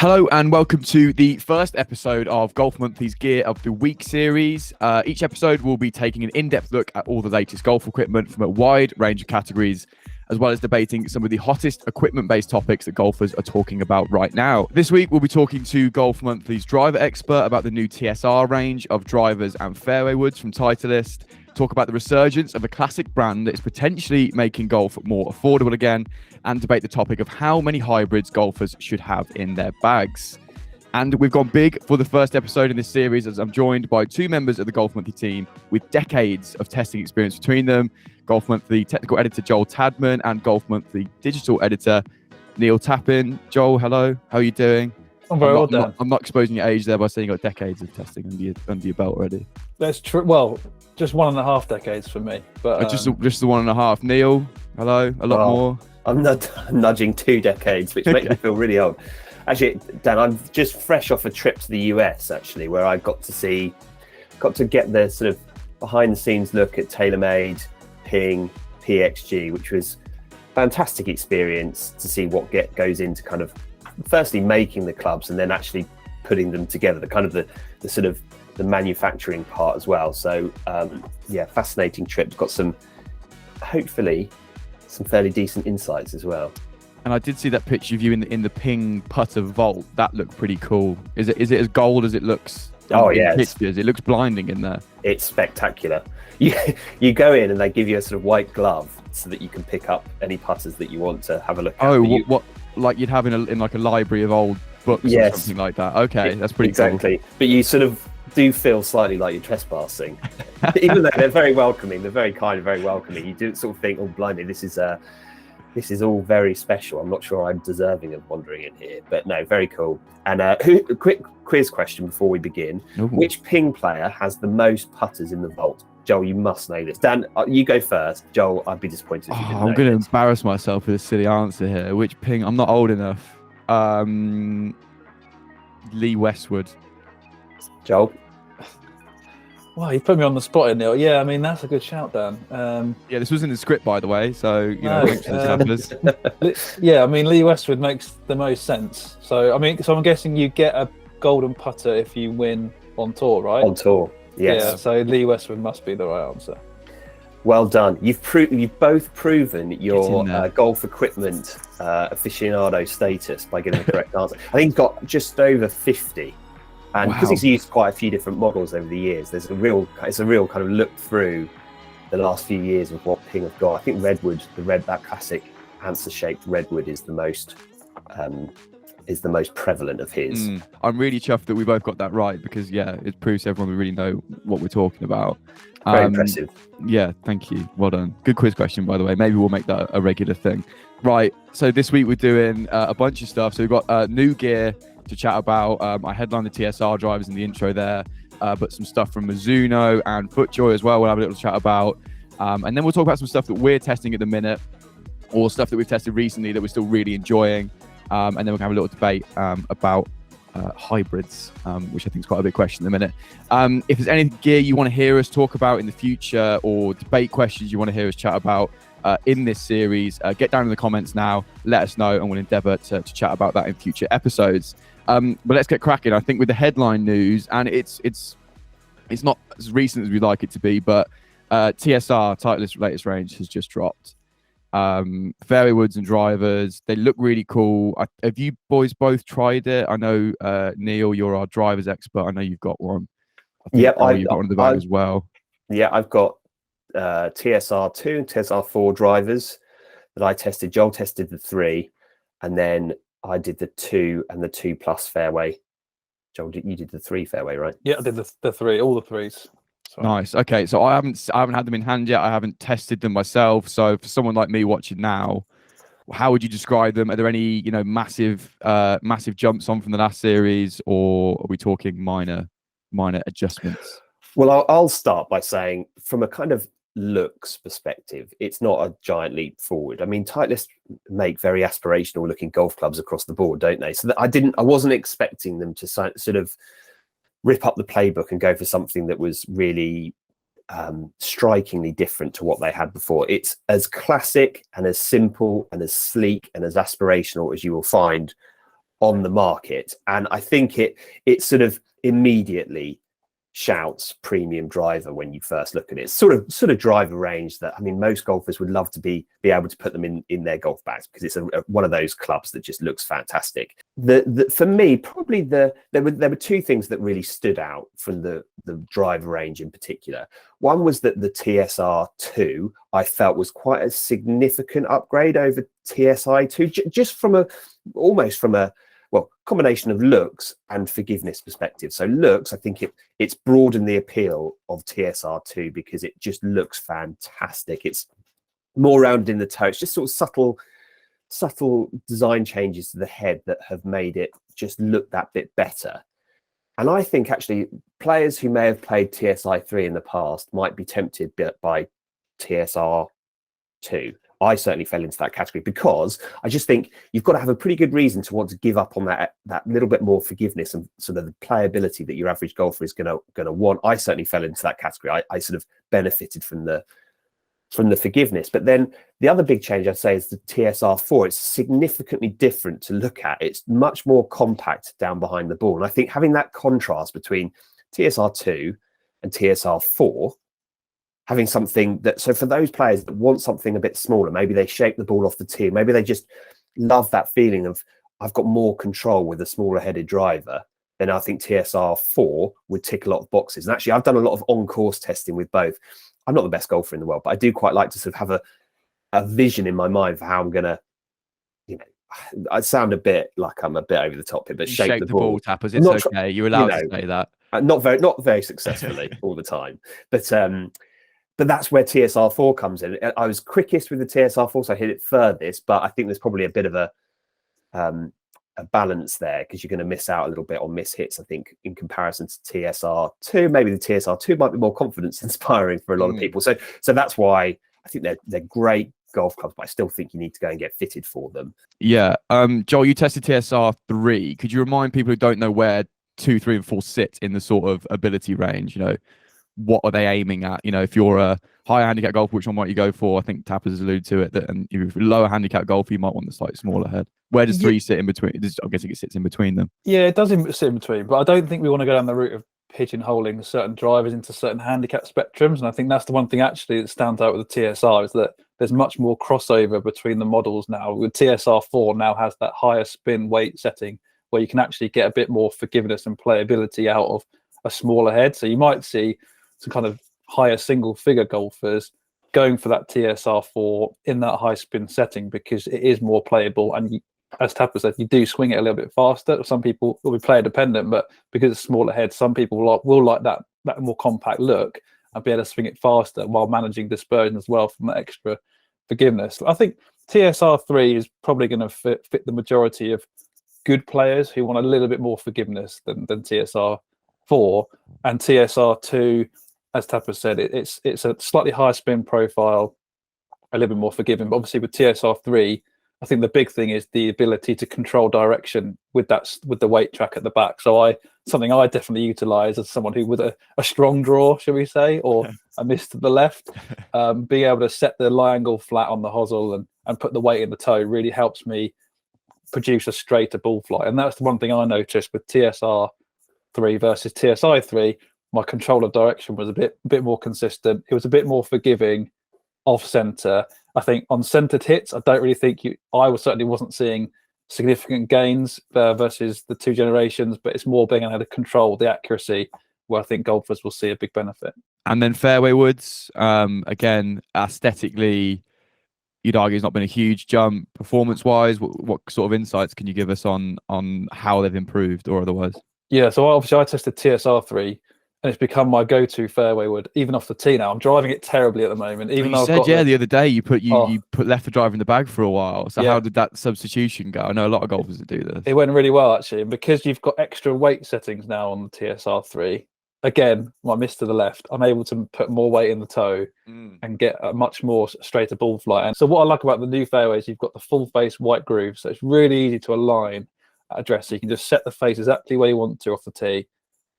Hello and welcome to the first episode of Golf Monthly's Gear of the Week series. Each episode will be taking an in-depth look at all the latest golf equipment from a wide range of categories, as well as debating some of the hottest equipment-based topics that golfers are talking about right now. This week, we'll be talking to Golf Monthly's driver expert about the new TSR range of drivers and fairway woods from Titleist, talk about the resurgence of a classic brand that is potentially making golf more affordable again, and debate the topic of how many hybrids golfers should have in their bags. And we've gone big for the first episode in this series, as I'm joined by two members of the Golf Monthly team with decades of testing experience between them. Golf Monthly technical editor Joel Tadman and Golf Monthly digital editor Neil Tappin. Joel, hello. How are you doing? I'm very well done. I'm not exposing your age there by saying you got decades of testing under your belt already. That's true. Well, just 1.5 decades for me. But just the 1.5. Neil, hello. A lot more. I'm nudging 2 decades, which makes me feel really old. Actually, Dan, I'm just fresh off a trip to the US, actually, where I got to get the sort of behind the scenes look at TaylorMade, Ping, PXG, which was a fantastic experience to see what goes into kind of firstly making the clubs and then actually putting them together, the sort of the manufacturing part as well. So fascinating trip. Got hopefully some fairly decent insights as well. And I did see that picture of you in the Ping putter vault. That looked pretty cool. Is it as gold as it looks? In pictures? It looks blinding in there. It's spectacular. You go in and they give you a sort of white glove so that you can pick up any putters that you want to have a look at. Oh, what like you'd have in like a library of old books or something like that. Okay, that's pretty cool. Exactly. But you sort of do feel slightly like you're trespassing, even though they're very welcoming. They're very kind and very welcoming. You do sort of think, oh, blimey, this is all very special. I'm not sure I'm deserving of wandering in here, but no, very cool. And a quick quiz question before we begin. Ooh. Which Ping player has the most putters in the vault? Joel, you must know this. Dan, you go first. Joel, I'd be disappointed if you didn't know. I'm going to embarrass myself with a silly answer here. Which Ping? I'm not old enough. Lee Westwood. Joel? Wow, you put me on the spot, Neil. Yeah, I mean, that's a good shout, Dan. Yeah, this was in the script, by the way, so, yeah, I mean, Lee Westwood makes the most sense. So I'm guessing you get a golden putter if you win on tour, right? On tour, yes. Yeah, so Lee Westwood must be the right answer. Well done. You've both proven your golf equipment aficionado status by getting the correct answer. I think he's got just over 50. And because he's used quite a few different models over the years, it's a real kind of look through the last few years of what Ping have got. I think Redwood, that classic answer-shaped Redwood is the most prevalent of his. I'm really chuffed that we both got that right because it proves to everyone we really know what we're talking about. Very impressive. Yeah, thank you. Well done. Good quiz question, by the way. Maybe we'll make that a regular thing. Right. So this week we're doing a bunch of stuff. So we've got new gear to chat about. I headlined the TSR drivers in the intro there, but some stuff from Mizuno and FootJoy as well we'll have a little chat about. And then we'll talk about some stuff that we're testing at the minute or stuff that we've tested recently that we're still really enjoying. And then we'll have a little debate about hybrids, which I think is quite a big question at the minute. If there's any gear you want to hear us talk about in the future or debate questions you want to hear us chat about in this series, get down in the comments now, let us know, and we'll endeavour to chat about that in future episodes. But let's get cracking. I think with the headline news, and it's not as recent as we'd like it to be, but TSR, Titleist latest range, has just dropped. Fairway woods and drivers, they look really cool. Have you boys both tried it? I know Neil, you're our drivers expert. I know you've got one. You've got one in the bag as well. Yeah, I've got TSR2 and TSR4 drivers that I tested. Joel tested the 3, and then I did the 2 and the 2 plus fairway. Joel, you did the 3 fairway, right? Yeah, I did the 3, all the 3s. Sorry. Nice. Okay, so I haven't had them in hand yet. I haven't tested them myself. So for someone like me watching now, how would you describe them? Are there any massive jumps on from the last series, or are we talking minor adjustments? Well, I'll start by saying, from a kind of looks perspective, it's not a giant leap forward. I mean, Titleist make very aspirational looking golf clubs across the board, don't they? So that I wasn't expecting them to sort of rip up the playbook and go for something that was really strikingly different to what they had before. It's as classic and as simple and as sleek and as aspirational as you will find on the market, and I think it sort of immediately shouts premium driver when you first look at it. It's sort of driver range that, I mean, most golfers would love to be able to put them in their golf bags, because it's one of those clubs that just looks fantastic. For me, probably there were two things that really stood out from the driver range in particular. One was that the TSR2 I felt was quite a significant upgrade over TSI2, just from almost from a combination of looks and forgiveness perspective. So looks, I think it's broadened the appeal of TSR2 because it just looks fantastic. It's more rounded in the toe. It's just sort of subtle design changes to the head that have made it just look that bit better. And I think actually players who may have played TSI3 in the past might be tempted by TSR2. I certainly fell into that category, because I just think you've got to have a pretty good reason to want to give up on that little bit more forgiveness and sort of the playability that your average golfer is going to want. I certainly fell into that category. I sort of benefited from the forgiveness. But then the other big change I'd say is the TSR4. It's significantly different to look at. It's much more compact down behind the ball. And I think having that contrast between TSR2 and TSR4, having something that, so for those players that want something a bit smaller, maybe they shape the ball off the tee, maybe they just love that feeling of, I've got more control with a smaller headed driver, then I think TSR4 would tick a lot of boxes. And actually, I've done a lot of on-course testing with both. I'm not the best golfer in the world, but I do quite like to sort of have a vision in my mind for how I'm going to, I sound a bit like I'm a bit over the top here, but shape the ball. Tappers, it's okay. You're allowed to say that. Not very successfully all the time, but that's where TSR4 comes in. I was quickest with the TSR4, so I hit it furthest, but I think there's probably a bit of a balance there, because you're going to miss out a little bit on miss hits, I think, in comparison to TSR2. Maybe the TSR2 might be more confidence inspiring for a lot of people. So that's why I think they're great golf clubs, but I still think you need to go and get fitted for them. Yeah. Joel, you tested TSR3. Could you remind people who don't know where 2, 3, and 4 sit in the sort of ability range? What are they aiming at? If you're a higher handicap golfer, which one might you go for? I think Tappers has alluded to it, and if you're a lower handicap golfer, you might want the slightly smaller head. Where does 3 sit in between? I'm guessing it sits in between them. Yeah, it does sit in between, but I don't think we want to go down the route of pigeonholing certain drivers into certain handicap spectrums. And I think that's the one thing actually that stands out with the TSR, is that there's much more crossover between the models now. With TSR4 now has that higher spin weight setting where you can actually get a bit more forgiveness and playability out of a smaller head. So you might see some kind of higher single figure golfers going for that TSR4 in that high spin setting, because it is more playable. And as Tapper said, you do swing it a little bit faster. Some people will be player dependent, but because it's smaller head, some people will like that more compact look and be able to swing it faster while managing dispersion as well from that extra forgiveness. I think TSR3 is probably going to fit the majority of good players who want a little bit more forgiveness than TSR4. And TSR2, as Tapper said, it's a slightly higher spin profile, a little bit more forgiving. But obviously with TSR3, I think the big thing is the ability to control direction with the weight track at the back. So something I definitely utilize as someone who with a strong draw, shall we say, or a miss to the left, being able to set the lie angle flat on the hosel and put the weight in the toe really helps me produce a straighter ball flight. And that's the one thing I noticed with TSR3 versus TSI3. My control of direction was a bit more consistent. It was a bit more forgiving off center. I think on centered hits, I don't really think certainly wasn't seeing significant gains versus the 2 generations, but it's more being able to control the accuracy where I think golfers will see a big benefit. And then fairway woods, again, aesthetically, you'd argue it's not been a huge jump. Performance wise, what sort of insights can you give us on how they've improved or otherwise? Yeah, so obviously I tested TSR3, and it's become my go-to fairway wood, even off the tee now. I'm driving it terribly at the moment. Even though the other day you put left the driver in the bag for a while. So how did that substitution go? I know a lot of golfers that do this. It went really well actually, and because you've got extra weight settings now on the TSR3. Again, my miss to the left, I'm able to put more weight in the toe and get a much more straighter ball flight. And so what I like about the new fairways, you've got the full face white groove, so it's really easy to align at address. So you can just set the face exactly where you want to off the tee.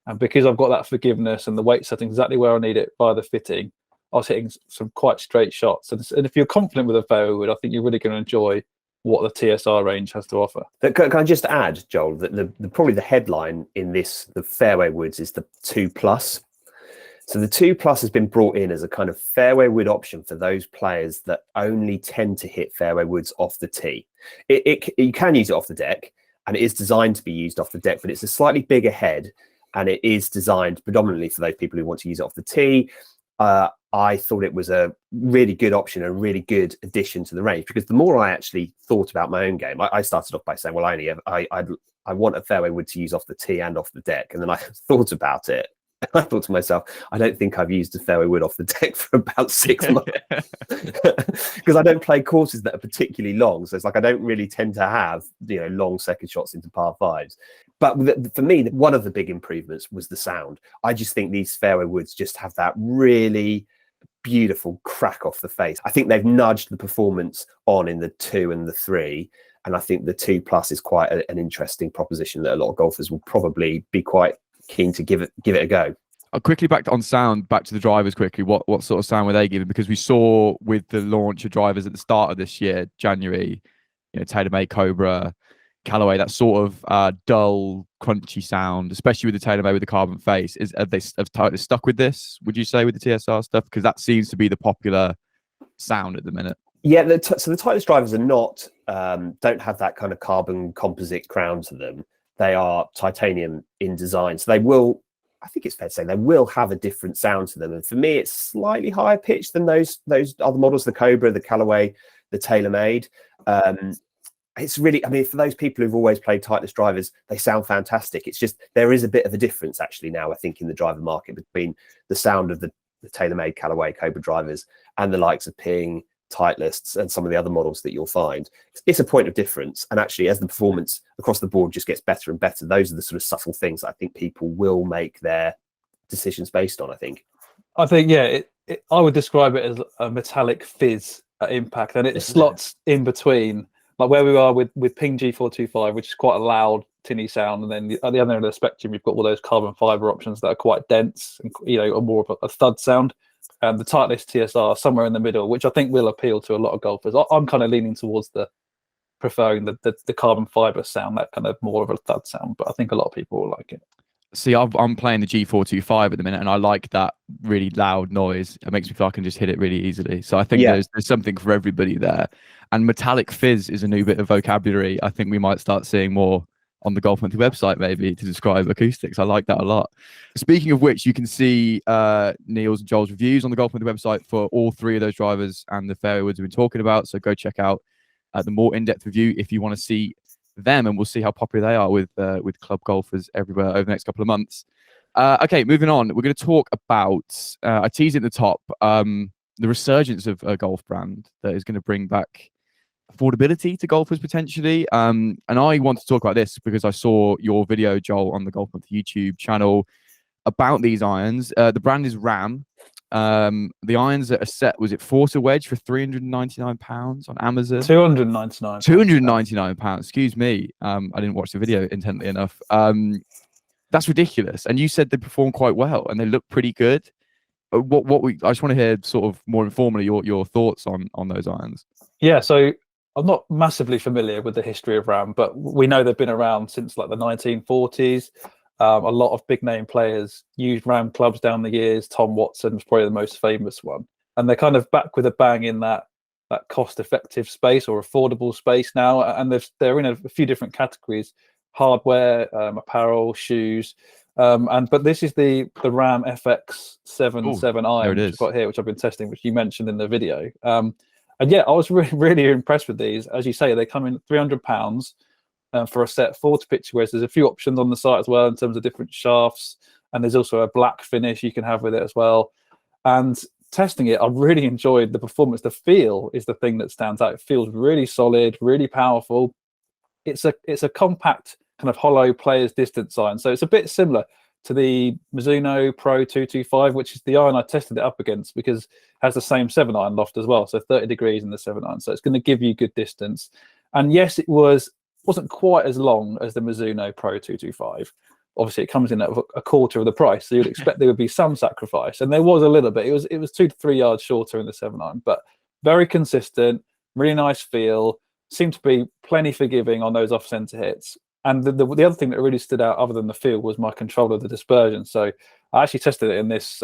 And because I've got that forgiveness and the weight setting exactly where I need it by the fitting, I was hitting some quite straight shots. And if you're confident with a fairway wood, I think you're really going to enjoy what the TSR range has to offer. But can I just add, Joel, that probably the headline in the fairway woods is the 2 Plus. So the 2 Plus has been brought in as a kind of fairway wood option for those players that only tend to hit fairway woods off the tee. You can use it off the deck, and it is designed to be used off the deck, but it's a slightly bigger head, and it is designed predominantly for those people who want to use it off the tee. I thought it was a really good option, a really good addition to the range, because the more I actually thought about my own game, I started off by saying, well, I want a fairway wood to use off the tee and off the deck. And then I thought about it. I thought to myself, I don't think I've used a fairway wood off the deck for about 6 months, because I don't play courses that are particularly long. So it's like I don't really tend to have long second shots into par fives. But for me, one of the big improvements was the sound. I just think these fairway woods just have that really beautiful crack off the face. I think they've nudged the performance on in the 2 and the 3. And I think the 2 Plus is quite an interesting proposition that a lot of golfers will probably be quite keen to give it a go. Quickly back to the drivers quickly. What sort of sound were they giving? Because we saw with the launch of drivers at the start of this year, January, TaylorMade, Cobra, Callaway, that sort of dull, crunchy sound, especially with the TaylorMade with the carbon face. Have Titleist stuck with this, would you say, with the TSR stuff? Because that seems to be the popular sound at the minute. Yeah, so the Titleist drivers are not, don't have that kind of carbon composite crown to them. They are titanium in design. So they will, I think it's fair to say, they will have a different sound to them. And for me, it's slightly higher pitched than those other models, the Cobra, the Callaway, the TaylorMade. It's really, for those people who've always played Titleist drivers, they sound fantastic. It's just, there is a bit of a difference actually now, I think, in the driver market between the sound of the TaylorMade, Callaway, Cobra drivers and the likes of Ping, Titleists and some of the other models that you'll find. It's a point of difference, and actually as the performance across the board just gets better and better, those are the sort of subtle things that I think people will make their decisions based on. I think I would describe it as a metallic fizz at impact, and it slots in between, like where we are with Ping G425, which is quite a loud tinny sound, and then at the other end of the spectrum you've got all those carbon fiber options that are quite dense and more of a thud sound. And the Titleist TSR somewhere in the middle, which I think will appeal to a lot of golfers. I'm kind of leaning towards preferring the carbon fiber sound, that kind of more of a thud sound, but I think a lot of people will like it. See, I'm playing the G425 at the minute, and I like that really loud noise. It makes me feel I can just hit it really easily. So I think there's something for everybody there. And metallic fizz is a new bit of vocabulary I think we might start seeing more on the Golf Monthly website, maybe, to describe acoustics. I like that a lot. Speaking of which, you can see Neil's and Joel's reviews on the Golf Monthly website for all 3 of those drivers and the fairway woods we've been talking about. So go check out the more in-depth review if you want to see them, and we'll see how popular they are with club golfers everywhere over the next couple of months. Okay, moving on. We're going to talk about, I teased at the top, the resurgence of a golf brand that is going to bring back affordability to golfers potentially. And I want to talk about this because I saw your video, Joel, on the Golf Monthly YouTube channel about these irons. The brand is Ram. The irons that are set, was it Forcer Wedge for £399 on Amazon? £299. Excuse me. I didn't watch the video intently enough. That's ridiculous. And you said they perform quite well and they look pretty good. I just want to hear sort of more informally your thoughts on those irons. Yeah, so I'm not massively familiar with the history of Ram, but we know they've been around since like the 1940s. A lot of big name players used Ram clubs down the years. Tom Watson was probably the most famous one. And they're kind of back with a bang in that cost-effective space or affordable space now. And they're in a few different categories: hardware, apparel, shoes. But this is the Ram FX77 iron which I've got here, which I've been testing, which you mentioned in the video. And yeah, I was really impressed with these. As you say, they come in £300 for a set, 40 picture wears. There's a few options on the site as well in terms of different shafts, and there's also a black finish you can have with it as well. And testing it, I really enjoyed the performance. The feel is the thing that stands out. It feels really solid, really powerful. It's a compact kind of hollow player's distance iron, so it's a bit similar to the Mizuno Pro 225, which is the iron I tested it up against, because it has the same 7-iron loft as well, so 30 degrees in the 7-iron, so it's going to give you good distance. And yes, it wasn't quite as long as the Mizuno Pro 225. Obviously, it comes in at a quarter of the price, so you'd expect there would be some sacrifice, and there was a little bit. It was 2 to 3 yards shorter in the 7-iron, but very consistent, really nice feel. seemed to be plenty forgiving on those off-center hits. And the other thing that really stood out, other than the feel, was my control of the dispersion. So I actually tested it in this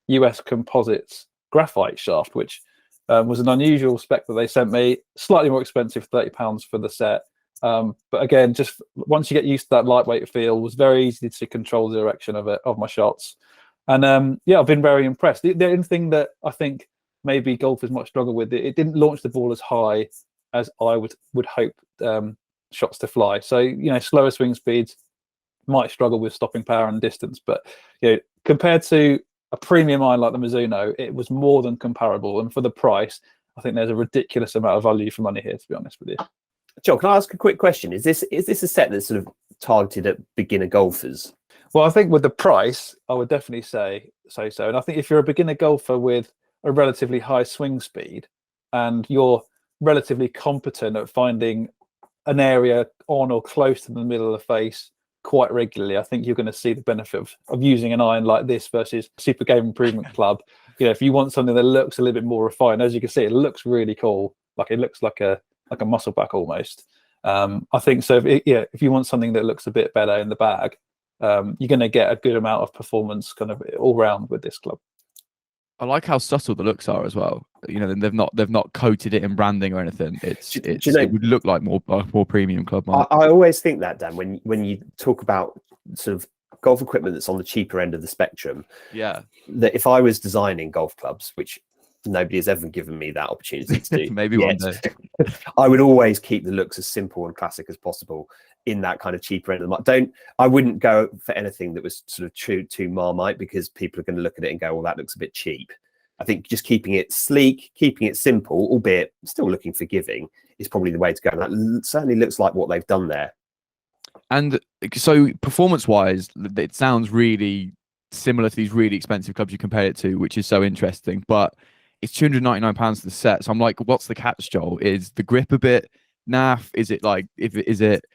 US Composites graphite shaft, which was an unusual spec that they sent me. Slightly more expensive, £30 for the set. But again, just once you get used to that lightweight feel, it was very easy to control the direction of my shots. And yeah, I've been very impressed. The only thing that I think maybe golfers might struggle with, it didn't launch the ball as high as I would hope shots to fly. So, you know, slower swing speeds might struggle with stopping power and distance. But, you know, compared to a premium iron like the Mizuno, it was more than comparable. And for the price, I think there's a ridiculous amount of value for money here, to be honest with you. John, can I ask a quick question? Is this a set that's sort of targeted at beginner golfers? Well, I think with the price, I would definitely say so. And I think if you're a beginner golfer with a relatively high swing speed and you're relatively competent at finding an area on or close to the middle of the face quite regularly, I think you're going to see the benefit of using an iron like this versus Super Game Improvement Club. You know, if you want something that looks a little bit more refined, as you can see, it looks really cool. Like, it looks like a muscle back almost. I think so. If you want something that looks a bit better in the bag, you're going to get a good amount of performance kind of all round with this club. I like how subtle the looks are as well. You know, they've not coated it in branding or anything. It would look like more premium club. I always think that, Dan, when you talk about sort of golf equipment that's on the cheaper end of the spectrum, yeah, that if I was designing golf clubs, which nobody has ever given me that opportunity to do, maybe one day, I would always keep the looks as simple and classic as possible in that kind of cheaper end of the market. I wouldn't go for anything that was sort of true to Marmite, because people are going to look at it and go, well, that looks a bit cheap. I think just keeping it sleek, keeping it simple, albeit still looking forgiving, is probably the way to go. And that certainly looks like what they've done there. And so performance-wise, it sounds really similar to these really expensive clubs you compare it to, which is so interesting. But it's £299 for the set. So I'm like, what's the catch, Joel? Is the grip a bit naff? Is it like, is it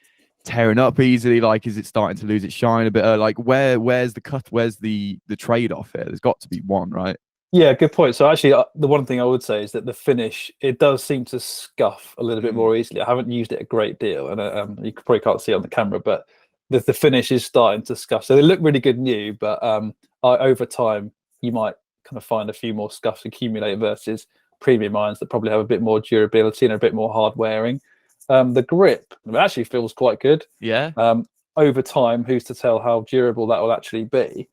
tearing up easily? Like, is it starting to lose its shine a bit? Like, where's the cut? Where's the trade-off here? There's got to be one, right? Yeah, good point. So actually, the one thing I would say is that the finish, it does seem to scuff a little bit more easily. I haven't used it a great deal, and you probably can't see it on the camera, but the finish is starting to scuff. So they look really good new, but over time, you might kind of find a few more scuffs accumulate versus premium irons that probably have a bit more durability and a bit more hard wearing. The grip actually feels quite good. Yeah. Over time, who's to tell how durable that will actually be?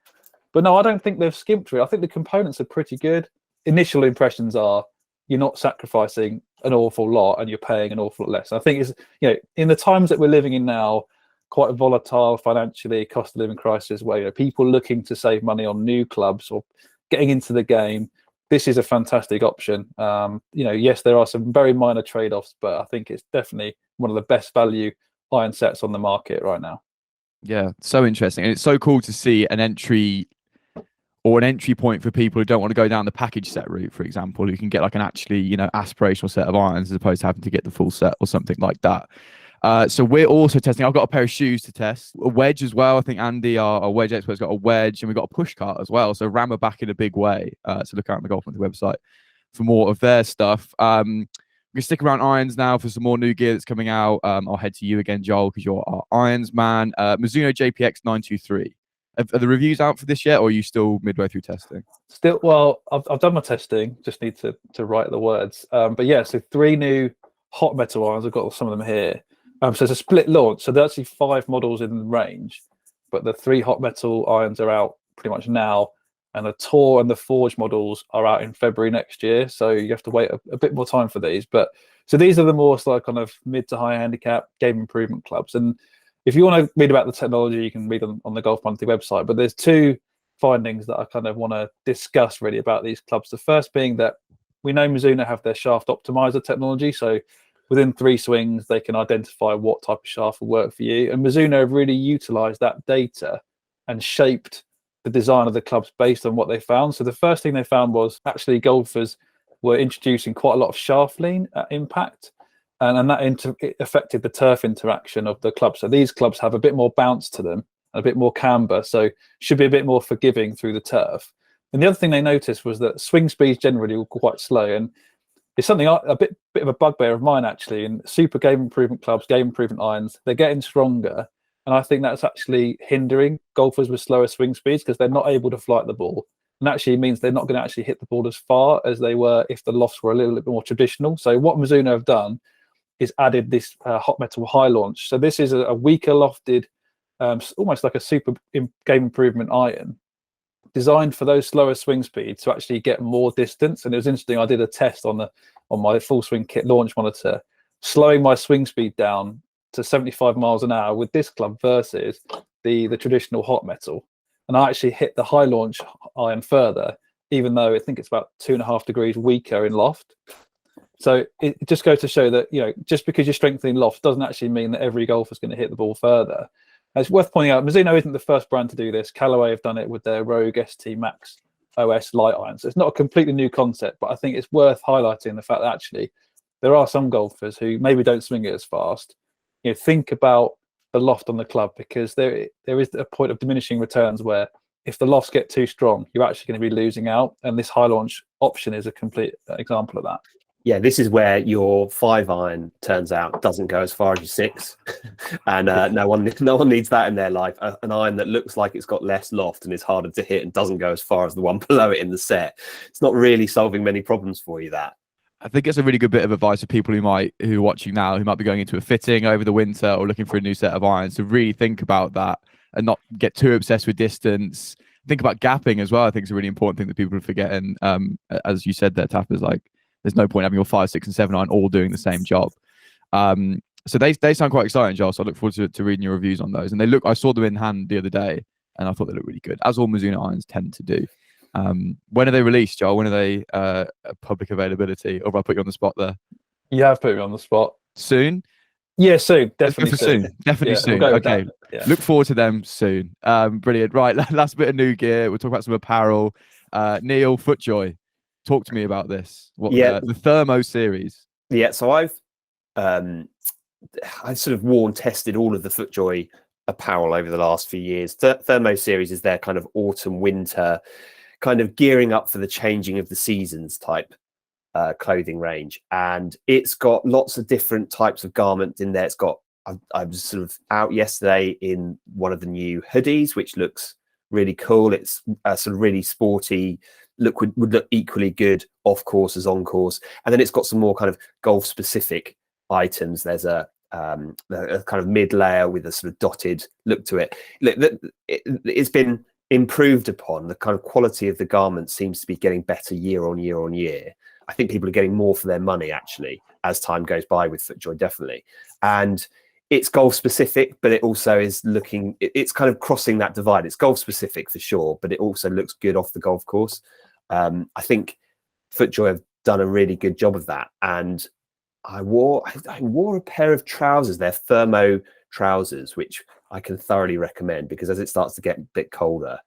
But no, I don't think they've skimped through. I think the components are pretty good. Initial impressions are you're not sacrificing an awful lot and you're paying an awful lot less. I think it's, you know, in the times that we're living in now, quite volatile financially, cost of living crisis, where, you know, people looking to save money on new clubs or getting into the game, this is a fantastic option. You know, yes, there are some very minor trade-offs, but I think it's definitely one of the best value iron sets on the market right now. Yeah, so interesting. And it's so cool to see an entry point for people who don't want to go down the package set route, for example, who can get like an actually, you know, aspirational set of irons as opposed to having to get the full set or something like that. So we're also testing. I've got a pair of shoes to test, a wedge as well. I think Andy, our wedge expert's got a wedge, and we've got a push cart as well. So Ram are back in a big way. So look out on the Golf Monthly website for more of their stuff. We're going to stick around irons now for some more new gear that's coming out. I'll head to you again, Joel, because you're our irons man. Mizuno JPX923. Are the reviews out for this yet, or are you still midway through testing? Still, well, I've done my testing. Just need to write the words. But yeah, so 3 new hot metal irons. I've got some of them here. So it's a split launch. So there's actually 5 models in the range, but the 3 hot metal irons are out pretty much now, and the Tour and the Forge models are out in February next year. So you have to wait a bit more time for these. But so these are the more like kind of mid to high handicap game improvement clubs. And if you want to read about the technology, you can read on the Golf Monthly website. But there's 2 findings that I kind of want to discuss really about these clubs. The first being that we know Mizuno have their shaft optimizer technology. So within 3 swings, they can identify what type of shaft will work for you. And Mizuno have really utilized that data and shaped the design of the clubs based on what they found. So the first thing they found was actually golfers were introducing quite a lot of shaft lean at impact. And that it affected the turf interaction of the club. So these clubs have a bit more bounce to them and a bit more camber, so should be a bit more forgiving through the turf. And the other thing they noticed was that swing speeds generally were quite slow. And it's something a bit of a bugbear of mine actually. In super game improvement clubs, game improvement irons, they're getting stronger, and I think that's actually hindering golfers with slower swing speeds because they're not able to flight the ball, and actually means they're not going to actually hit the ball as far as they were if the lofts were a little bit more traditional. So what Mizuno have done is added this hot metal high launch. So this is a weaker lofted, almost like a super game improvement iron, designed for those slower swing speeds to actually get more distance. And it was interesting. I did a test on my full swing kit launch monitor, slowing my swing speed down to 75 miles an hour with this club versus the traditional hot metal. And I actually hit the high launch iron further, even though I think it's about 2.5 degrees weaker in loft. So it just goes to show that, just because you're strengthening loft doesn't actually mean that every golfer's going to hit the ball further. And it's worth pointing out, Mizuno isn't the first brand to do this. Callaway have done it with their Rogue ST Max OS light irons. So it's not a completely new concept, but I think it's worth highlighting the fact that actually there are some golfers who maybe don't swing it as fast. Think about the loft on the club, because there is a point of diminishing returns where if the lofts get too strong, you're actually going to be losing out. And this high launch option is a complete example of that. Yeah, this is where your 5 iron turns out doesn't go as far as your 6, and no one needs that in their life. An iron that looks like it's got less loft and is harder to hit and doesn't go as far as the one below it in the set. It's not really solving many problems for you. That I think it's a really good bit of advice for people who are watching now, who might be going into a fitting over the winter or looking for a new set of irons, to really think about that and not get too obsessed with distance. Think about gapping as well. I think it's a really important thing that people are forgetting. As you said there, Tappers, like, there's no point having your 5, 6, and 7 iron all doing the same job. So they sound quite exciting, Giles. So I look forward to reading your reviews on those. And I saw them in hand the other day, and I thought they looked really good, as all Mizuno irons tend to do. When are they released, Joel? When are they public availability? Or have I put you on the spot there? You have put me on the spot. Soon? Yeah, soon. Definitely soon. Definitely soon. We'll okay. Yeah. Look forward to them soon. Brilliant. Right. Last bit of new gear. We'll talk about some apparel. Neil, FootJoy. Talk to me about this. The Thermo series. Yeah, so I've sort of worn, tested all of the FootJoy apparel over the last few years. Thermo series is their kind of autumn winter, kind of gearing up for the changing of the seasons type clothing range, and it's got lots of different types of garments in there. I was sort of out yesterday in one of the new hoodies, which looks really cool. It's sort of really sporty. Would look equally good off course as on course, and then it's got some more kind of golf specific items. There's a kind of mid layer with a sort of dotted look to it. It's been improved upon. The kind of quality of the garment seems to be getting better year on year on year. I think people are getting more for their money actually as time goes by with FootJoy, definitely. And it's golf specific, but it also is it's kind of crossing that divide. It's golf specific for sure, but it also looks good off the golf course. I think FootJoy have done a really good job of that. And I wore a pair of trousers, they're Thermo trousers, which I can thoroughly recommend, because as it starts to get a bit colder,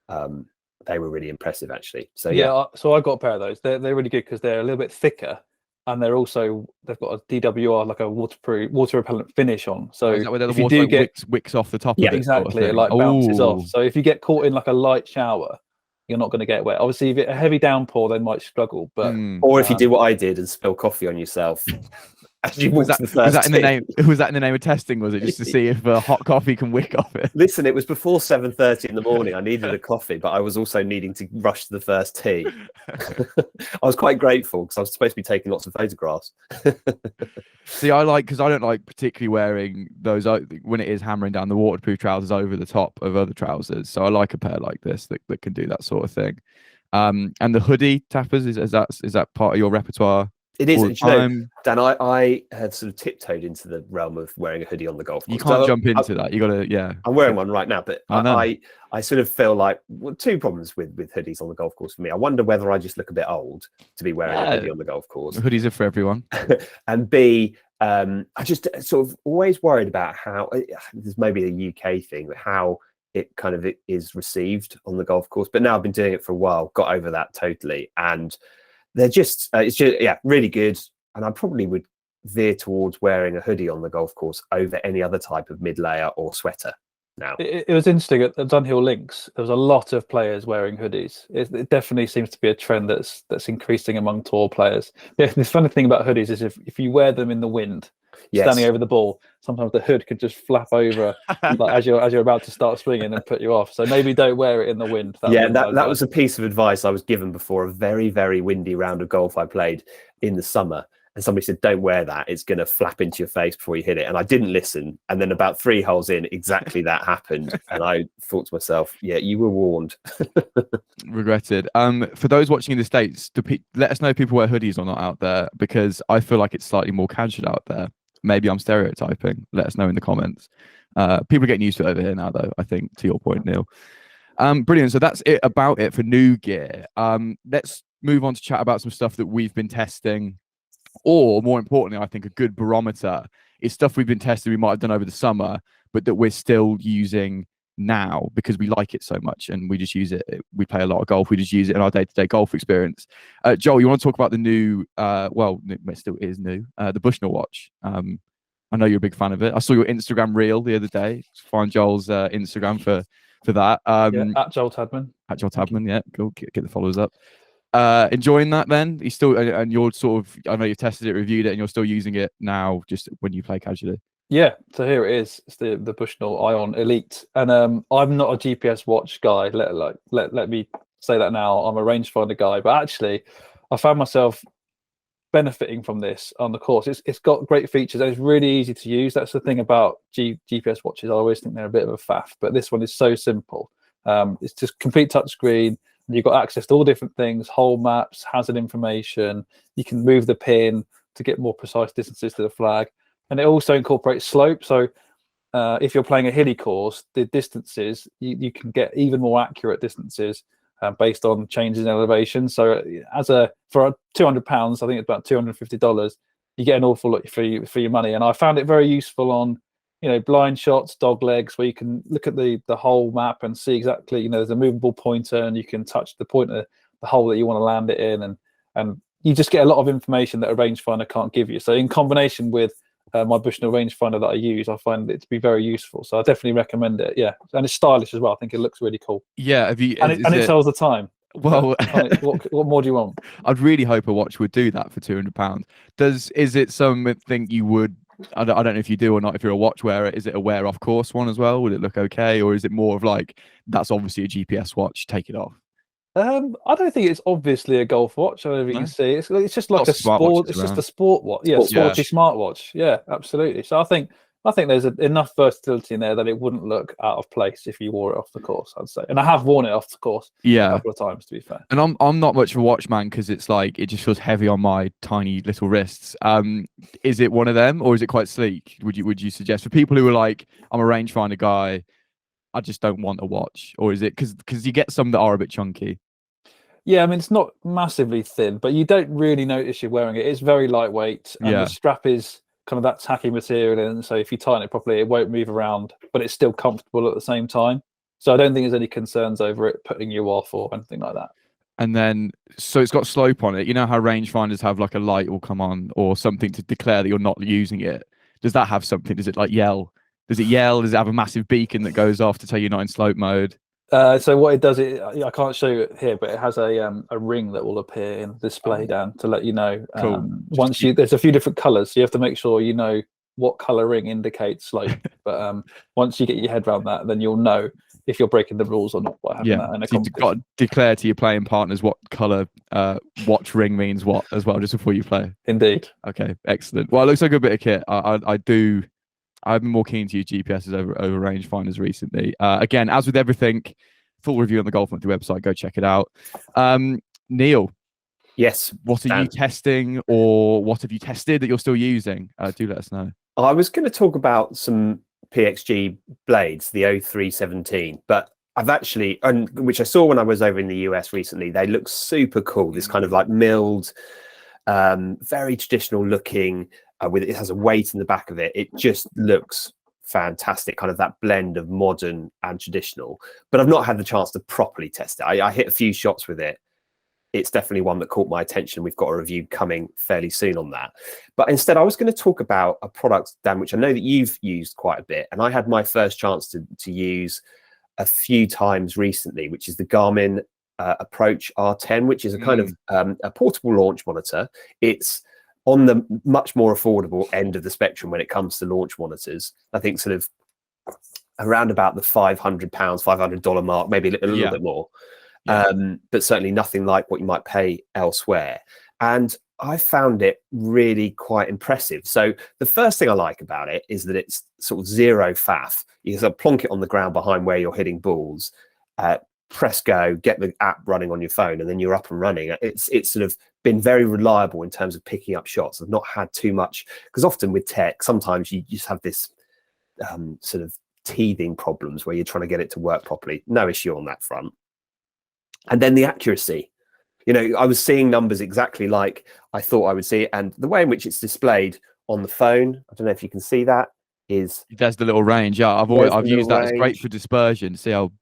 they were really impressive actually. So yeah, so I got a pair of those. They're really good because they're a little bit thicker, and they've got a DWR, like a water repellent finish on. So if you do get wicks off the top of it, exactly, sort of it like bounces off. So if you get caught in like a light shower, you're not going to get wet. Obviously, if it's a heavy downpour, they might struggle. But or if you do what I did and spill coffee on yourself. Was that in the name of testing? Was it just to see if hot coffee can wick off it? Listen, it was before 7:30 in the morning. I needed a coffee, but I was also needing to rush to the first tee. I was quite grateful because I was supposed to be taking lots of photographs. See, because I don't like particularly wearing those when it is hammering down the waterproof trousers over the top of other trousers. So I like a pair like this that can do that sort of thing. And the hoodie, Tappers, is that part of your repertoire? It is. Dan, I had sort of tiptoed into the realm of wearing a hoodie on the golf course. You can't jump into that. You got to, yeah. I'm wearing one right now, but I sort of feel like two problems with hoodies on the golf course for me. I wonder whether I just look a bit old to be wearing a hoodie on the golf course. Hoodies are for everyone. And B, I just sort of always worried about how, there's maybe a UK thing, but how it kind of is received on the golf course. But now I've been doing it for a while, got over that totally. And they're just, really good. And I probably would veer towards wearing a hoodie on the golf course over any other type of mid layer or sweater. now. It was interesting at Dunhill Links. There was a lot of players wearing hoodies. It definitely seems to be a trend that's increasing among tour players. The funny thing about hoodies is if you wear them in the wind, standing over the ball, sometimes the hood could just flap over like, as you're about to start swinging and put you off. So maybe don't wear it in the wind. That was a piece of advice I was given before a very, very windy round of golf I played in the summer. And somebody said, don't wear that. It's going to flap into your face before you hit it. And I didn't listen. And then about 3 holes in, exactly that happened. And I thought to myself, yeah, you were warned. Regretted. For those watching in the States, let us know if people wear hoodies or not out there, because I feel like it's slightly more casual out there. Maybe I'm stereotyping. Let us know in the comments. People are getting used to it over here now, though, I think, to your point, Neil. Brilliant. So that's it about it for new gear. Let's move on to chat about some stuff that we've been testing. Or more importantly, I think a good barometer is stuff we've been testing, we might have done over the summer, but that we're still using now because we like it so much and we just use it. We play a lot of golf. We just use it in our day-to-day golf experience. Joel, you want to talk about the new, it still is new, the Bushnell watch. I know you're a big fan of it. I saw your Instagram reel the other day. Find Joel's Instagram for that. At Joel Tadman. At Joel Tadman, yeah. Go get the followers up. Enjoying that then? You still, and you're sort of, I know you've tested it, reviewed it, and you're still using it now just when you play casually. Yeah, so here it is. It's the Bushnell Ion Elite, and I'm not a GPS watch guy. Let me say that now. I'm a rangefinder guy, but actually, I found myself benefiting from this on the course. It's got great features and it's really easy to use. That's the thing about GPS watches. I always think they're a bit of a faff, but this one is so simple. It's just complete touchscreen. You've got access to all different things, hole maps, hazard information. You can move the pin to get more precise distances to the flag. And it also incorporates slope. So if you're playing a hilly course, the distances, you can get even more accurate distances based on changes in elevation. So for £200, I think it's about $250, you get an awful lot for your money. And I found it very useful on, blind shots, dog legs, where you can look at the whole map and see exactly, there's a movable pointer and you can touch the pointer, the hole that you want to land it in. And you just get a lot of information that a rangefinder can't give you. So in combination with my Bushnell rangefinder that I use, I find it to be very useful. So I definitely recommend it. Yeah. And it's stylish as well. I think it looks really cool. Yeah. It tells the time. Well, what more do you want? I'd really hope a watch would do that for £200. Is it something you would, I don't know if you do or not, if you're a watch wearer, is it a wear off course one as well? Would it look okay? Or is it more of like, that's obviously a GPS watch, take it off? I don't think it's obviously a golf watch. I don't know if you can see. It's just like a sport. It's just a sport watch. Yeah, sporty smartwatch. Yeah, absolutely. So I think there's enough versatility in there that it wouldn't look out of place if you wore it off the course, I'd say. And I have worn it off the course a couple of times, to be fair. And I'm not much of a watch man because it's like, it just feels heavy on my tiny little wrists. Is it one of them or is it quite sleek? Would you suggest for people who are like, I'm a rangefinder guy, I just don't want a watch? Or is it because you get some that are a bit chunky? Yeah, I mean, it's not massively thin, but you don't really notice you're wearing it. It's very lightweight, and the strap is kind of that tacky material, and so if you tighten it properly, it won't move around, but it's still comfortable at the same time. So I don't think there's any concerns over it putting you off or anything like that. And then, so it's got slope on it. You know how rangefinders have like a light will come on or something to declare that you're not using it? Does that have something? Does it like yell? Does it yell? Does it have a massive beacon that goes off to tell you're not in slope mode? So what it does, I can't show you it here, but it has a ring that will appear in the display down to let you know. Cool. There's a few different colors, so you have to make sure you know what color ring indicates slope. But once you get your head around that, then you'll know if you're breaking the rules or not by having that in a competition. You've got to declare to your playing partners what color watch ring means what as well, just before you play. Indeed. Okay, excellent. Well, it looks like a bit of kit. I've been more keen to use GPSs over rangefinders recently. Again, as with everything, full review on the Golf Monthly website. Go check it out. Neil. Yes. What are you testing, or what have you tested that you're still using? Do let us know. I was going to talk about some PXG blades, the 0317, but I've actually, which I saw when I was over in the US recently, they look super cool. This kind of like milled, very traditional looking. It has a weight in the back of it. It just looks fantastic, kind of that blend of modern and traditional. But I've not had the chance to properly test it. I hit a few shots with it, it's definitely one that caught my attention. We've got a review coming fairly soon on that. But instead, I was going to talk about a product, Dan, which I know that you've used quite a bit, and I had my first chance to use a few times recently, which is the Garmin Approach R10, which is a kind of a portable launch monitor. It's on the much more affordable end of the spectrum when it comes to launch monitors. I think sort of around about the £500, $500 mark, maybe a little bit more. But certainly nothing like what you might pay elsewhere. And I found it really quite impressive. So the first thing I like about it is that it's sort of zero faff. You can sort of plonk it on the ground behind where you're hitting balls, press go, get the app running on your phone, and then you're up and running. It's sort of been very reliable in terms of picking up shots. I've not had too much, because often with tech, sometimes you just have this sort of teething problems where you're trying to get it to work properly. No issue on that front. And then the accuracy, you know, I was seeing numbers exactly like I thought I would see it. And the way in which it's displayed on the phone, I don't know if you can see that, is there's the little range. Yeah, I've used that. It's great for dispersion to see how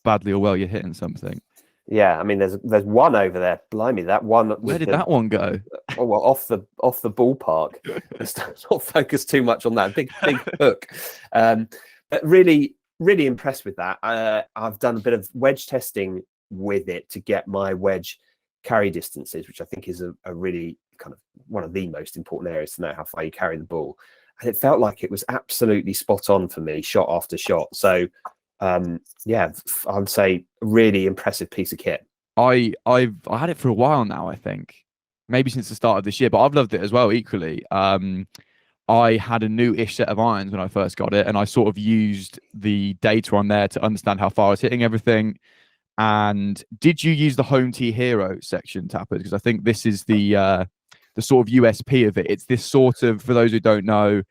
badly or well you're hitting something. Yeah, I mean, there's one over there. Blimey, that one. Where did that one go? Oh, well, off the ballpark. Let's not focus too much on that big hook. But really impressed with that. I've done a bit of wedge testing with it to get my wedge carry distances, which I think is a really kind of one of the most important areas to know how far you carry the ball. And it felt like it was absolutely spot on for me, shot after shot. So yeah, I would say really impressive piece of kit. I've had it for a while now, I think maybe since the start of this year, but I've loved it as well equally. I had a new-ish set of irons when I first got it, and I sort of used the data on there to understand how far I was hitting everything. And did you use the Home Tee Hero section, Tappers? Because I think this is the sort of USP of it. It's this sort of, for those who don't know,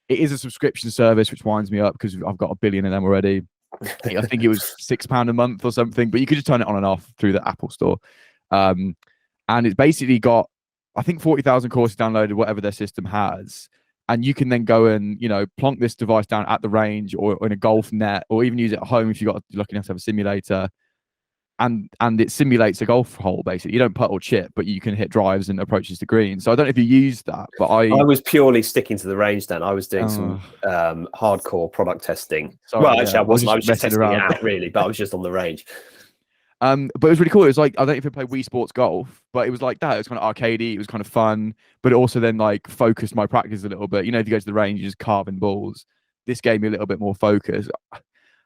it is a subscription service, which winds me up because I've got 1 billion of them already. I think it was £6 a month or something, but you could just turn it on and off through the Apple Store. And it's basically got, I think, 40,000 courses downloaded, whatever their system has. And you can then go and, you know, plonk this device down at the range or in a golf net, or even use it at home if you're lucky enough to have a simulator. And it simulates a golf hole, basically. You don't putt or chip, but you can hit drives and approaches to green. So I don't know if you use that, but I was purely sticking to the range then. I was doing some hardcore product testing. Sorry, well, actually, I wasn't. I was just testing it out, really, but I was just on the range. But it was really cool. It was like, I don't know if you play Wii Sports Golf, but it was like that. It was kind of arcadey. It was kind of fun, but it also then like focused my practice a little bit. You know, if you go to the range, you're just carving balls. This gave me a little bit more focus.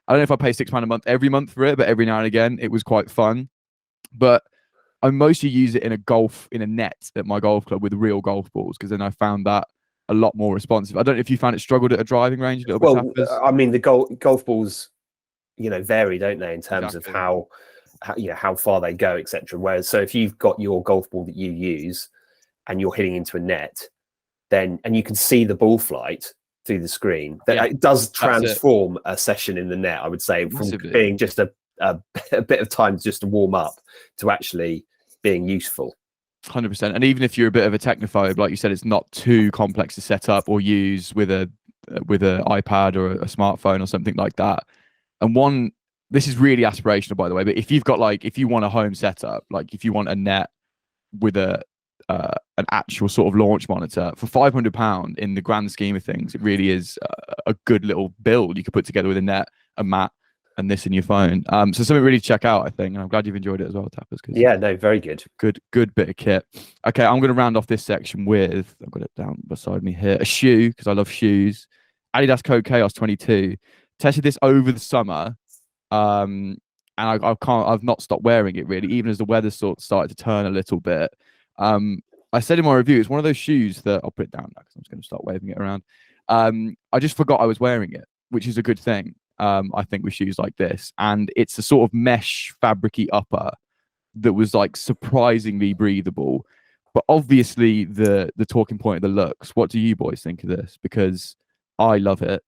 I don't know if I pay £6 a month every month for it, but every now and again it was quite fun. But I mostly use it in a net at my golf club with real golf balls, because then I found that a lot more responsive. I don't know if you found it struggled at a driving range a little bit. Well, I mean, the golf balls, you know, vary, don't they, in terms of how you know how far they go, etc. Whereas, so if you've got your golf ball that you use and you're hitting into a net, then and you can see the ball flight through the screen, it does transform a session in the net, I would say, from being just a bit of time just to warm up to actually being useful. 100%. And even if you're a bit of a technophobe, like you said, it's not too complex to set up or use with a iPad or a smartphone or something like that. And this is really aspirational, by the way, but if you've got if you want a home setup, like if you want a net with an actual sort of launch monitor for £500 in the grand scheme of things, it really is a good little build you could put together with a net, a mat, and this in your phone. So something really to check out, I think, and I'm glad you've enjoyed it as well, Tappers. Yeah, no, very good bit of kit. Okay, I'm going to round off this section with, I've got it down beside me here, a shoe, because I love shoes. Adidas Code Chaos 22. Tested this over the summer, and I've not stopped wearing it really, even as the weather sort of started to turn a little bit. I said in my review, it's one of those shoes that I'll put it down now because I'm just going to start waving it around. I just forgot I was wearing it, which is a good thing. I think with shoes like this, and it's a sort of mesh fabricy upper that was like surprisingly breathable. But obviously the talking point of the looks. What do you boys think of this? Because I love it.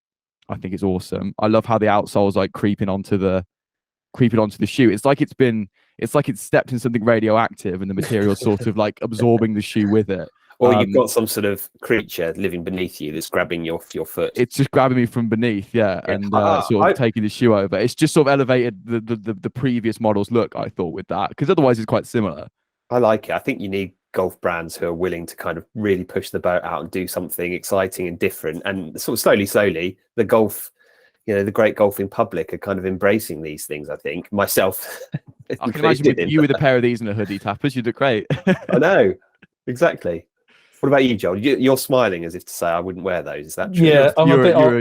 I think it's awesome. I love how the outsole is like creeping onto the shoe. It's like it's stepped in something radioactive and the material sort of like absorbing the shoe with it. Or you've got some sort of creature living beneath you that's grabbing your foot. It's just grabbing me from beneath, and sort of taking the shoe over. It's just sort of elevated the previous model's look, I thought, with that, because otherwise it's quite similar. I like it. I think you need golf brands who are willing to kind of really push the boat out and do something exciting and different. And sort of slowly, the golf, the great golfing public are kind of embracing these things. I think myself. I can imagine with you with a pair of these and a hoodie, Tappers, you'd look great. I know, exactly. What about you, Joel? You're smiling as if to say I wouldn't wear those. Is that true? Yeah,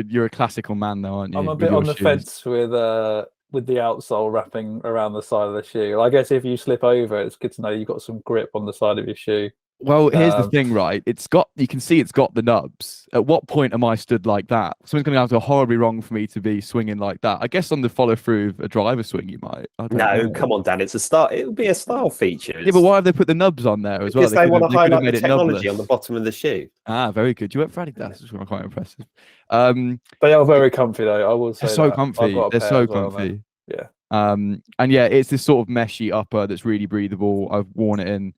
you're a classical man, though, aren't you? I'm a bit on the fence with the outsole wrapping around the side of the shoe. I guess if you slip over, it's good to know you've got some grip on the side of your shoe. Well, here's the thing, right? You can see it's got the nubs. At what point am I stood like that? Someone's going to have to go horribly wrong for me to be swinging like that. I guess on the follow through of a driver swing, you might. No, come on, Dan. It's a style. It would be a style feature. Yeah, but why have they put the nubs on there as well? Because they want to highlight the technology on the bottom of the shoe. Ah, very good. You went for Adidas, which was quite impressive. They are very comfy, though. I will say they're so comfy. They're so comfy. Yeah. And yeah, it's this sort of meshy upper that's really breathable. I've worn it in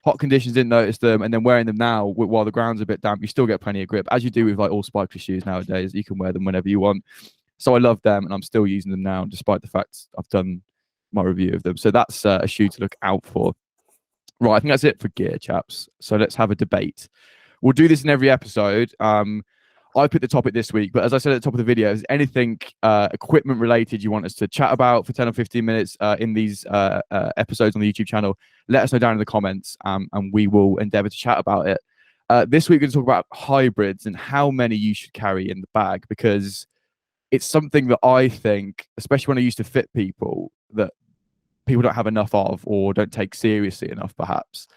hot conditions, didn't notice them, and then wearing them now while the ground's a bit damp, you still get plenty of grip, as you do with like all spikeless shoes nowadays. You can wear them whenever you want. So I love them, and I'm still using them now, despite the fact I've done my review of them. So that's a shoe to look out for. Right, I think that's it for gear, chaps. So let's have a debate. We'll do this in every episode. I picked the topic this week, but as I said at the top of the video, is anything equipment related you want us to chat about for 10 or 15 minutes in these episodes on the YouTube channel, let us know down in the comments, and we will endeavor to chat about it. This week, we're going to talk about hybrids and how many you should carry in the bag, because it's something that I think, especially when I used to fit people, that people don't have enough of or don't take seriously enough, perhaps.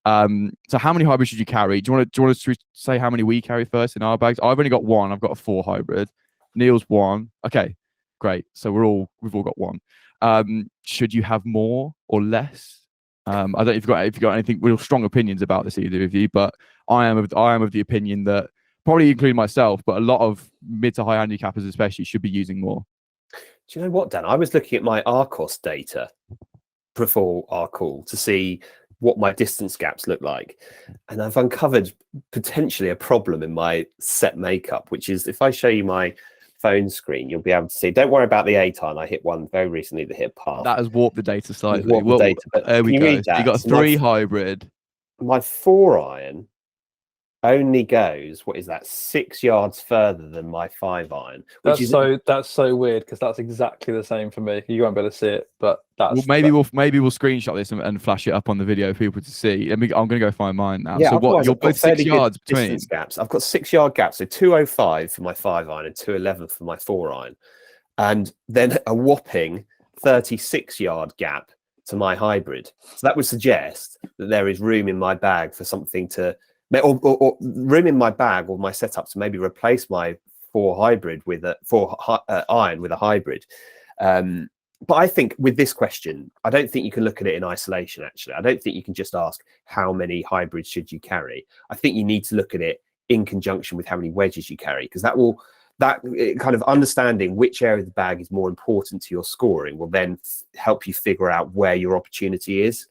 So how many hybrids should you carry? Do you want to say how many we carry first in our bags? I've only got one. I've got a 4 hybrid. Neil's 1. Okay, great. So we've all got 1. Should you have more or less? I don't know if you've got anything real strong opinions about this, either of you, but I am of the opinion that, probably including myself, but a lot of mid to high handicappers especially should be using more. Do you know what, Dan? I was looking at my Arcos data before our call to see what my distance gaps look like, and I've uncovered potentially a problem in my set makeup, which is, if I show you my phone screen, you'll be able to see. Don't worry about the 8 iron. I hit one very recently that hit par. That has warped the data slightly. There we go. You got a 3 hybrid. My 4 iron only goes, what is that, 6 yards further than my 5 iron. That's so weird, because that's exactly the same for me. You won't be able to see it, but that's maybe we'll screenshot this and flash it up on the video for people to see. I'm going to go find mine now. Yeah, so what? You're both 6 yards between gaps. I've got 6 yard gaps, so 205 for my 5 iron and 211 for my 4 iron, and then a whopping 36 yard gap to my hybrid. So that would suggest that there is room in my bag for something to. Or room in my bag or my setup to maybe replace my 4 hybrid with a 4 iron with a hybrid. But I think with this question, I don't think you can look at it in isolation. Actually, I don't think you can just ask how many hybrids should you carry. I think you need to look at it in conjunction with how many wedges you carry, because that kind of understanding which area of the bag is more important to your scoring will then help you figure out where your opportunity is.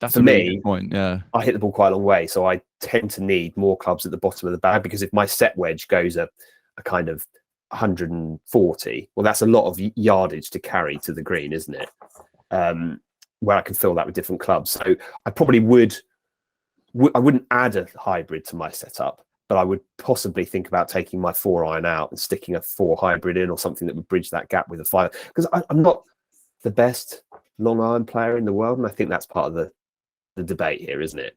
That's for a really me, good point. Yeah, I hit the ball quite a long way, so I tend to need more clubs at the bottom of the bag, because if my set wedge goes a kind of 140, well, that's a lot of yardage to carry to the green, isn't it? Where I can fill that with different clubs. So I probably I wouldn't add a hybrid to my setup, but I would possibly think about taking my 4 iron out and sticking a 4 hybrid in, or something that would bridge that gap with a 5. Because I'm not the best long iron player in the world, and I think that's part of the debate here, isn't it?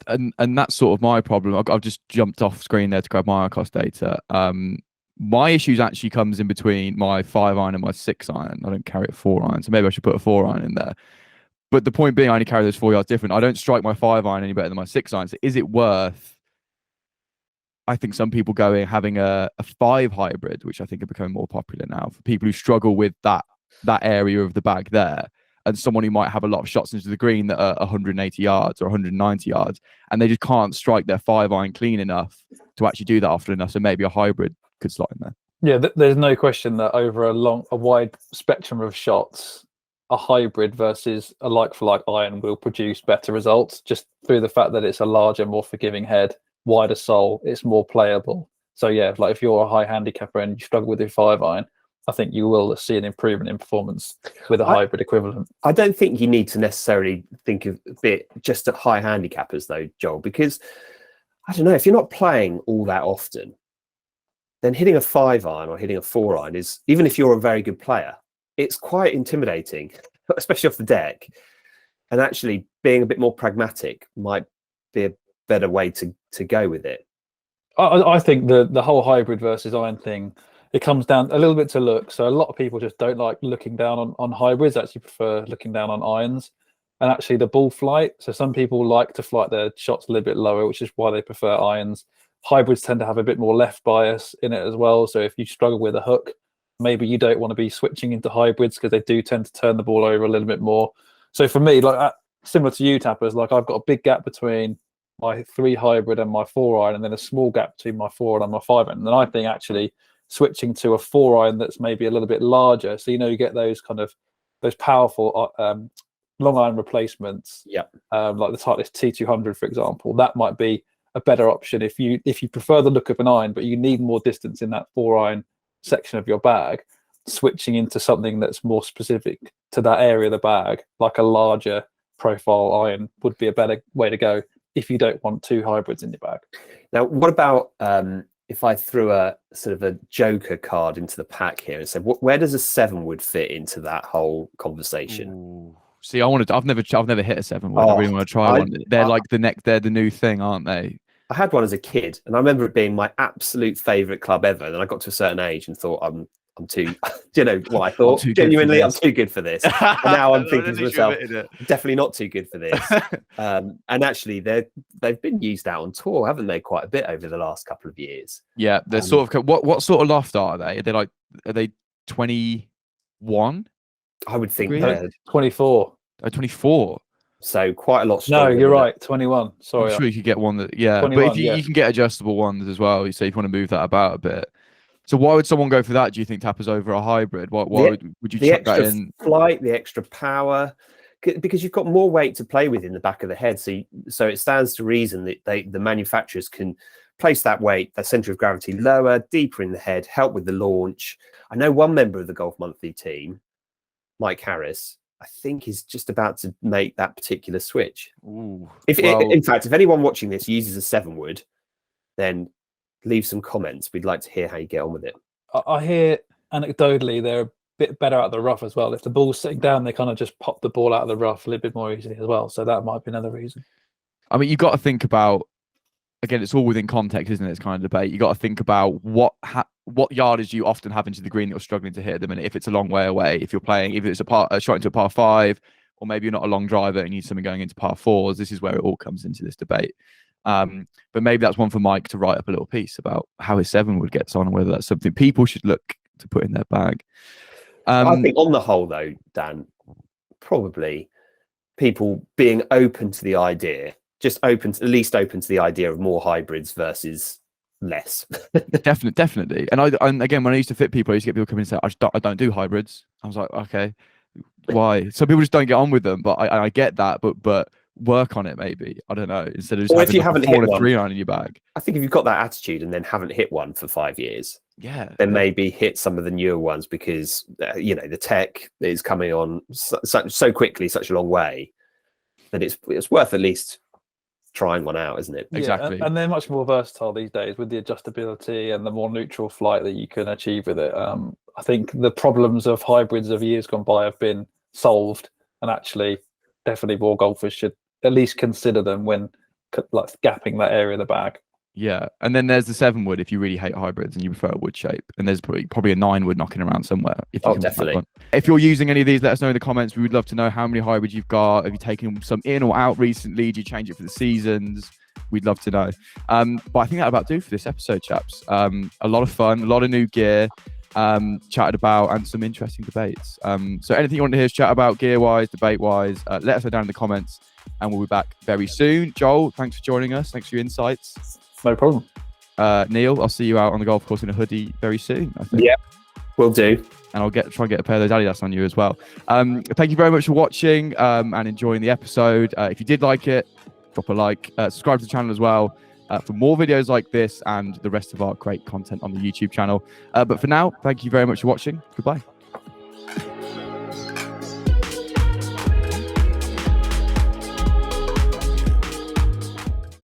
And that's sort of my problem. I've just jumped off screen there to grab my Arcos data. My issues actually comes in between my 5 iron and my 6 iron. I don't carry a 4 iron, so maybe I should put a 4 iron in there. But the point being, I only carry those 4 yards different. I don't strike my 5 iron any better than my 6 iron. So is it worth, I think, some people having a 5 hybrid, which I think are becoming more popular now, for people who struggle with that area of the bag there, and someone who might have a lot of shots into the green that are 180 yards or 190 yards, and they just can't strike their 5 iron clean enough to actually do that often enough. So maybe a hybrid could slot in there. Yeah, there's no question that over a wide spectrum of shots, a hybrid versus a like-for-like iron will produce better results, just through the fact that it's a larger, more forgiving head, wider sole, it's more playable. So yeah, like if you're a high handicapper and you struggle with your 5 iron, I think you will see an improvement in performance with a hybrid equivalent. I don't think you need to necessarily think of it just at high handicappers though, Joel, because I don't know, if you're not playing all that often, then hitting a 5-iron or hitting a 4-iron is, even if you're a very good player, it's quite intimidating, especially off the deck. And actually being a bit more pragmatic might be a better way to go with it. I think the whole hybrid versus iron thing, it comes down a little bit to look. So a lot of people just don't like looking down on hybrids, actually prefer looking down on irons. And actually the ball flight, so some people like to flight their shots a little bit lower, which is why they prefer irons. Hybrids tend to have a bit more left bias in it as well. So if you struggle with a hook, maybe you don't want to be switching into hybrids because they do tend to turn the ball over a little bit more. So for me, like similar to you, Tappers, like I've got a big gap between my 3 hybrid and my 4-iron, and then a small gap between my 4-iron and my 5-iron. And then I think actually switching to a 4-iron that's maybe a little bit larger, so you get those kind of those powerful long iron replacements, like the Titleist T200, for example. That might be a better option if you prefer the look of an iron, but you need more distance in that 4-iron section of your bag. Switching into something that's more specific to that area of the bag, like a larger profile iron, would be a better way to go if you don't want 2 hybrids in your bag. Now, what about if I threw a sort of a joker card into the pack here and said, where does a 7-wood fit into that whole conversation? Ooh. See, I've never hit a 7-wood. I really want to try one. They're like they're the new thing, aren't they? I had one as a kid, and I remember it being my absolute favorite club ever. Then I got to a certain age and thought, I'm too, I thought? Genuinely, I'm too good for this. And now I'm thinking to myself, definitely not too good for this. And actually, they've been used out on tour, haven't they, quite a bit over the last couple of years? Yeah, they're sort of, what sort of loft are they? Are they 21? I would think they're 24. Oh, 24. So quite a lot. No, you're right. 21. Sorry, I'm sure you could get one that, but if you can get adjustable ones as well. So if you want to move that about a bit. So why would someone go for that? Do you think, Tappers, over a hybrid? Why would you chuck that in? The extra flight, the extra power, because you've got more weight to play with in the back of the head. So it stands to reason that the manufacturers can place that weight, that center of gravity, lower, deeper in the head, help with the launch. I know one member of the Golf Monthly team, Mike Harris, I think is just about to make that particular switch. Ooh, in fact, if anyone watching this uses a 7-wood, then leave some comments. We'd like to hear how you get on with it. I hear anecdotally they're a bit better out of the rough as well. If the ball's sitting down, they kind of just pop the ball out of the rough a little bit more easily as well. So that might be another reason. I mean, you've got to think about, again, it's all within context, isn't it? It's kind of debate. You've got to think about what yardage you often have into the green that you're struggling to hit at the minute. If it's a long way away, if it's a shot into a par 5, or maybe you're not a long driver and you need something going into par 4s, this is where it all comes into this debate. But maybe that's one for Mike to write up a little piece about how his 7-wood gets on, and whether that's something people should look to put in their bag. I think on the whole, though, Dan, probably people being open to the idea, at least open to the idea of more hybrids versus less. Definitely. And again, when I used to fit people, I used to get people coming and say, I don't do hybrids. I was like, okay, why? Some people just don't get on with them, but I get that, but work on it, maybe. I don't know, instead of just having a 4 and a 3-iron in your bag. I think if you've got that attitude and then haven't hit one for 5 years, then maybe hit some of the newer ones, because the tech is coming on so quickly, such a long way, that it's worth at least trying one out, isn't it? Exactly. And they're much more versatile these days with the adjustability and the more neutral flight that you can achieve with it. I think the problems of hybrids of years gone by have been solved, and actually definitely more golfers should at least consider them when gapping that area of the bag. Yeah, and then there's the 7-wood if you really hate hybrids and you prefer a wood shape, and there's probably a 9-wood knocking around somewhere. Definitely. If you're using any of these, let us know in the comments. We would love to know how many hybrids you've got. Have you taken some in or out recently? Do you change it for the seasons? We'd love to know. But I think that'll about do for this episode, chaps. A lot of fun, a lot of new gear, chatted about, and some interesting debates. So anything you want to hear us chat about gear-wise, debate-wise, let us know down in the comments, and we'll be back very soon. Joel, thanks for joining us. Thanks for your insights. No problem. Neil, I'll see you out on the golf course in a hoodie very soon, I think. Yeah, will do. And I'll try and get a pair of those Adidas on you as well. Thank you very much for watching and enjoying the episode. If you did like it, drop a like, subscribe to the channel as well. for more videos like this and the rest of our great content on the YouTube channel. But for now, thank you very much for watching. Goodbye.